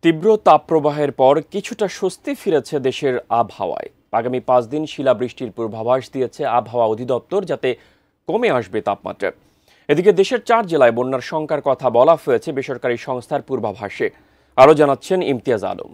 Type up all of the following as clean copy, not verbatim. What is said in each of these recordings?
তীব্র তাপপ্রবাহের পর কিছুটা স্বস্তি ফিরেছে দেশের আবহাওয়ায়। আগামী 5 দিন শিলাবৃষ্টির পূর্বাভাস দিয়েছে আবহাওয়া অধিদপ্তর, যাতে কমে আসবে তাপমাত্রা। এদিকে দেশের 4 জেলায় বন্যার শঙ্কার কথা বলা হয়েছে বেসরকারি সংস্থার পূর্বাভাসে। আরও জানাচ্ছেন ইমতিয়াজ আলম।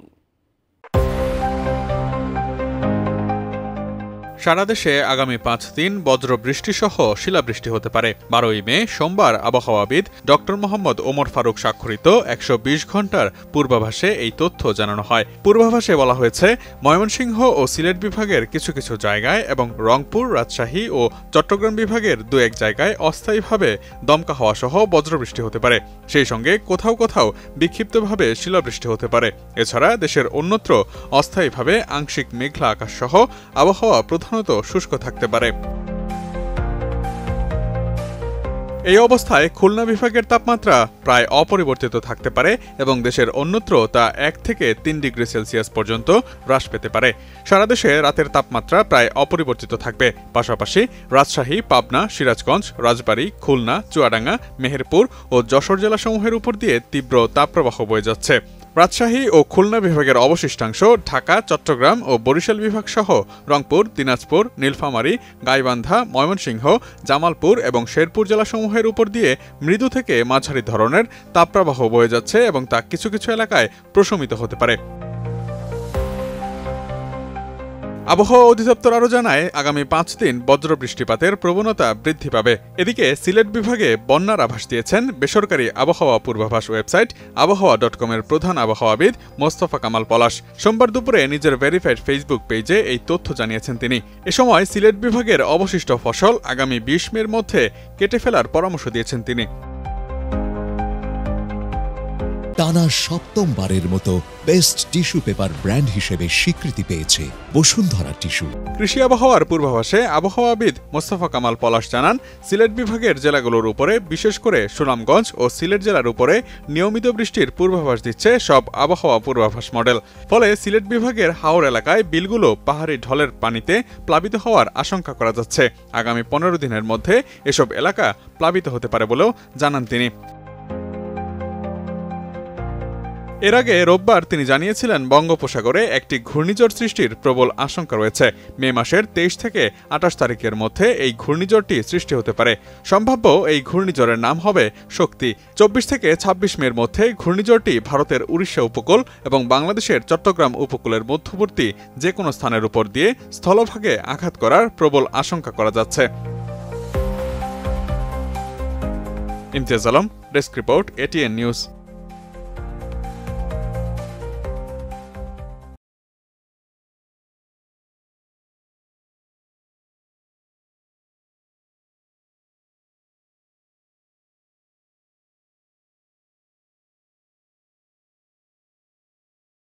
সারা দেশে আগামী 5 দিন বজ্রবৃষ্টি সহ শিলাবৃষ্টি হতে পারে। 12ই মে সোমবার আবহাওয়াবিদ ডক্টর মোহাম্মদ ওমর ফারুক স্বাক্ষরিত 120 ঘন্টার পূর্বাভাসে এই তথ্য জানানো হয়। পূর্বাভাসে বলা হয়েছে, ময়মনসিংহ ও সিলেট বিভাগের কিছু কিছু জায়গায় এবং রংপুর, রাজশাহী ও চট্টগ্রাম বিভাগের 2-1 জায়গায় অস্থায়ীভাবে দমকা হাওয়া সহ বজ্রবৃষ্টি হতে পারে। সেই সঙ্গে কোথাও কোথাও বিক্ষিপ্তভাবে শিলাবৃষ্টি হতে পারে। এছাড়া দেশের অন্যত্র অস্থায়ীভাবে আংশিক মেঘলা আকাশ সহ আবহাওয়া প্রধানত শুষ্ক থাকতে পারে। এই অবস্থায় খুলনা বিভাগের তাপমাত্রা প্রায় অপরিবর্তিত থাকতে পারে এবং দেশের অন্যত্র তা 1 থেকে 3 ডিগ্রি সেলসিয়াস পর্যন্ত হ্রাস পেতে পারে। সারা দেশে রাতের তাপমাত্রা প্রায় অপরিবর্তিত থাকবে। পাশাপাশি রাজশাহী, পাবনা, সিরাজগঞ্জ, রাজবাড়ী, খুলনা, চুয়াডাঙ্গা, মেহেরপুর ও যশোর জেলাসমূহের উপর দিয়ে তীব্র তাপপ্রবাহ বয়ে যাচ্ছে। রাজশাহী ও খুলনা বিভাগের অবশিষ্টাংশ, ঢাকা, চট্টগ্রাম ও বরিশাল বিভাগ সহ রংপুর, দিনাজপুর, নীলফামারী, গাইবান্ধা, ময়মনসিংহ, জামালপুর এবং শেরপুর জেলাসমূহের উপর দিয়ে মৃদু থেকে মাঝারি ধরনের তাপপ্রবাহ বয়ে যাচ্ছে এবং তা কিছু কিছু এলাকায় প্রশমিত হতে পারে। আবহাওয়া অধিদপ্তর আরও জানায়, আগামী 5 দিন বজ্রবৃষ্টিপাতের প্রবণতা বৃদ্ধি পাবে। এদিকে সিলেট বিভাগে বন্যার আভাস দিয়েছেন বেসরকারি আবহাওয়া পূর্বাভাস ওয়েবসাইট আবহাওয়া.com-এর প্রধান আবহাওয়াবিদ মোস্তফা কামাল পলাশ। সোমবার দুপুরে নিজের ভেরিফাইড ফেসবুক পেজে এই তথ্য জানিয়েছেন তিনি। এ সময় সিলেট বিভাগের অবশিষ্ট ফসল আগামী 20 মের মধ্যে কেটে ফেলার পরামর্শ দিয়েছেন তিনি। টানা 7মবারের মতো বেস্ট টিস্যু পেপার ব্র্যান্ড হিসেবে স্বীকৃতি পেয়েছে বসুন্ধরা টিস্যু। কৃষি আবহাওয়ার পূর্বাভাসে আবহাওয়াবিদ মোস্তফা কামাল পলাশ জানান, সিলেট বিভাগের জেলাগুলোর উপরে, বিশেষ করে সুনামগঞ্জ ও সিলেট জেলার উপরে নিয়মিত বৃষ্টির পূর্বাভাস দিচ্ছে সব আবহাওয়া পূর্বাভাস মডেল। ফলে সিলেট বিভাগের হাওর এলাকায় বিলগুলো পাহাড়ি ঢলের পানিতে প্লাবিত হওয়ার আশঙ্কা করা যাচ্ছে। আগামী 15 দিনের মধ্যে এসব এলাকা প্লাবিত হতে পারে বলেও জানান তিনি। এর আগে রোববার তিনি জানিয়েছিলেন, বঙ্গোপসাগরে একটি ঘূর্ণিঝড় সৃষ্টির প্রবল আশঙ্কা রয়েছে। মে মাসের 23 থেকে 28 তারিখের মধ্যে এই ঘূর্ণিঝড়টি সৃষ্টি হতে পারে। সম্ভাব্য এই ঘূর্ণিঝড়ের নাম হবে শক্তি। 24 থেকে 26 মের মধ্যে ঘূর্ণিঝড়টি ভারতের উড়িষ্যা উপকূল এবং বাংলাদেশের চট্টগ্রাম উপকূলের মধ্যবর্তী যে কোনো স্থানের উপর দিয়ে স্থলভাগে আঘাত করার প্রবল আশঙ্কা করা যাচ্ছে। Imtiaz Alam, desk report, ATN news.